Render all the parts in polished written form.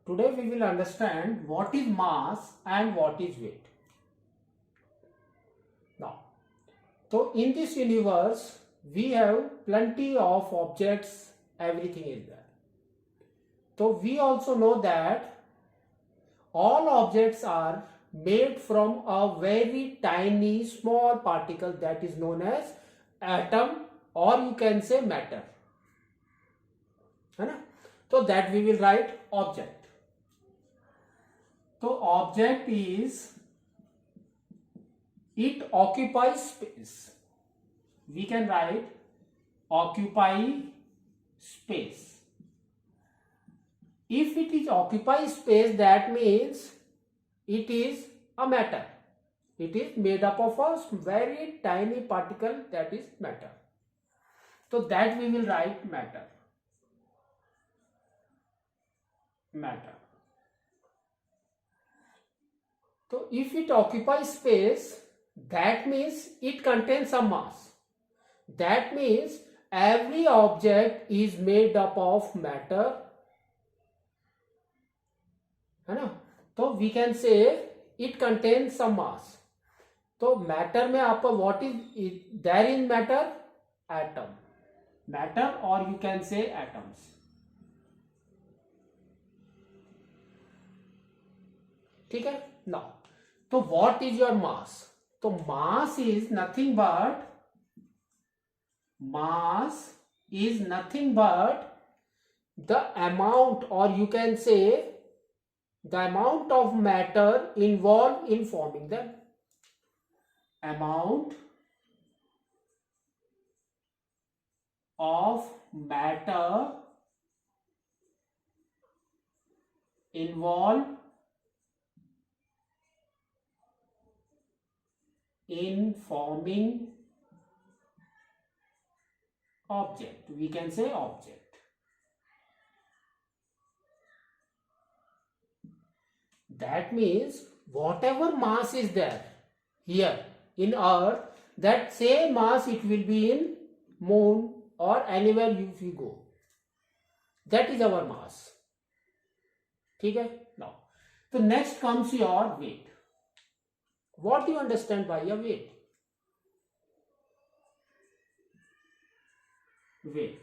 Today we will understand what is mass and what is weight. Now, so in this universe we have plenty of objects, everything is there. So we also know that all objects are made from a very tiny small particle that is known as atom, or you can say matter. है ना? So that we will write object. So object is, it occupies space. We can write occupy space. If it is occupy space, that means it is a matter. It is made up of a very tiny particle, that is matter. So that we will write matter. Matter. So if it occupies space, that means it contains some mass. That means every object is made up of matter, है ना? तो we can say it contains some mass. तो matter में आपका what is there in matter? Atom. Matter, or you can say atoms. ठीक है? Now, तो what is your mass? तो mass is nothing but the amount, or you can say the amount of matter involved in forming them. Amount of matter involved in forming object. We can say object. That means whatever mass is there here in Earth, that same mass it will be in moon or anywhere if you go. That is our mass. ठीक है? Now, so next comes your weight. What do you understand by a weight? Weight.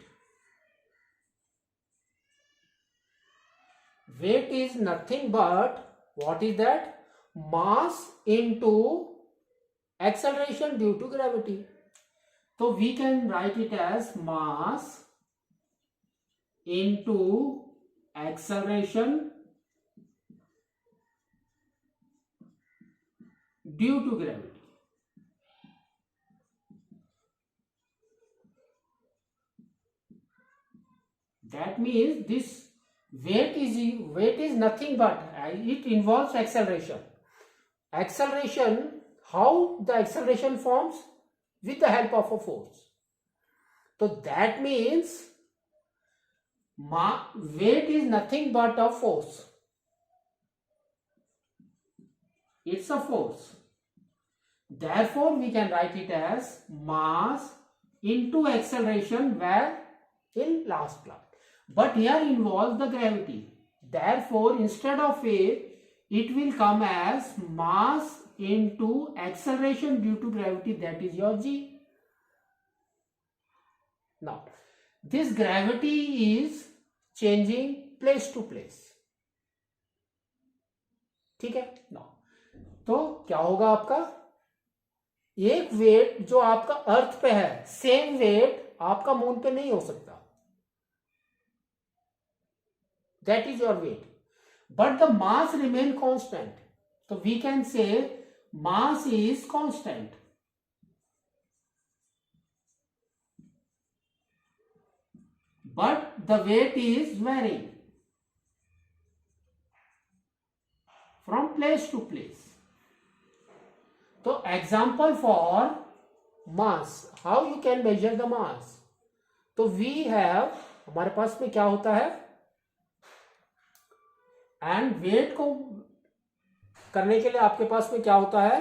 Weight is nothing but, what is that? Mass into acceleration due to gravity. So we can write it as mass into acceleration due to gravity. That means this weight is nothing but it involves acceleration. Acceleration, how the acceleration forms? With the help of a force. So that means weight is nothing but a force. It's a force. Therefore, we can write it as mass into acceleration, where in last class. But here involves the gravity. Therefore, instead of a, it will come as mass into acceleration due to gravity, that is your g. Now, this gravity is changing place to place. ठीक है? Now, तो क्या होगा आपका? एक wait जो आपका अर्थ पे है, सेम वेट आपका मून पे नहीं हो सकता. That is your weight. But the mass remain constant. So we can say mass is constant. But the weight is varying from place to place. So example for mass. How you can measure the mass? तो we have, हमारे पास में क्या होता है? And wait को करने के लिए आपके पास में क्या होता है?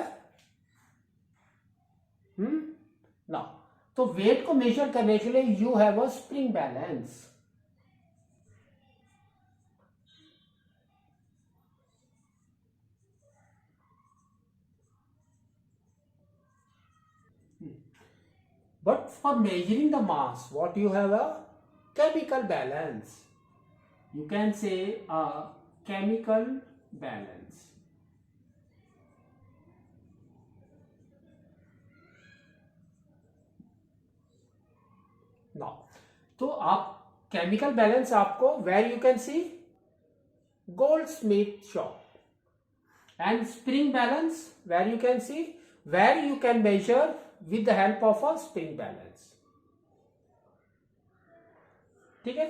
ना, तो वेट को मेजर करने के लिए you have a spring balance. But for measuring the mass, what you have a chemical balance. You can say a chemical balance. Now, तो आप chemical balance आपको where you can see Goldsmith shop, and spring balance where you can see where you can measure with the help of a spring balance. ठीक है.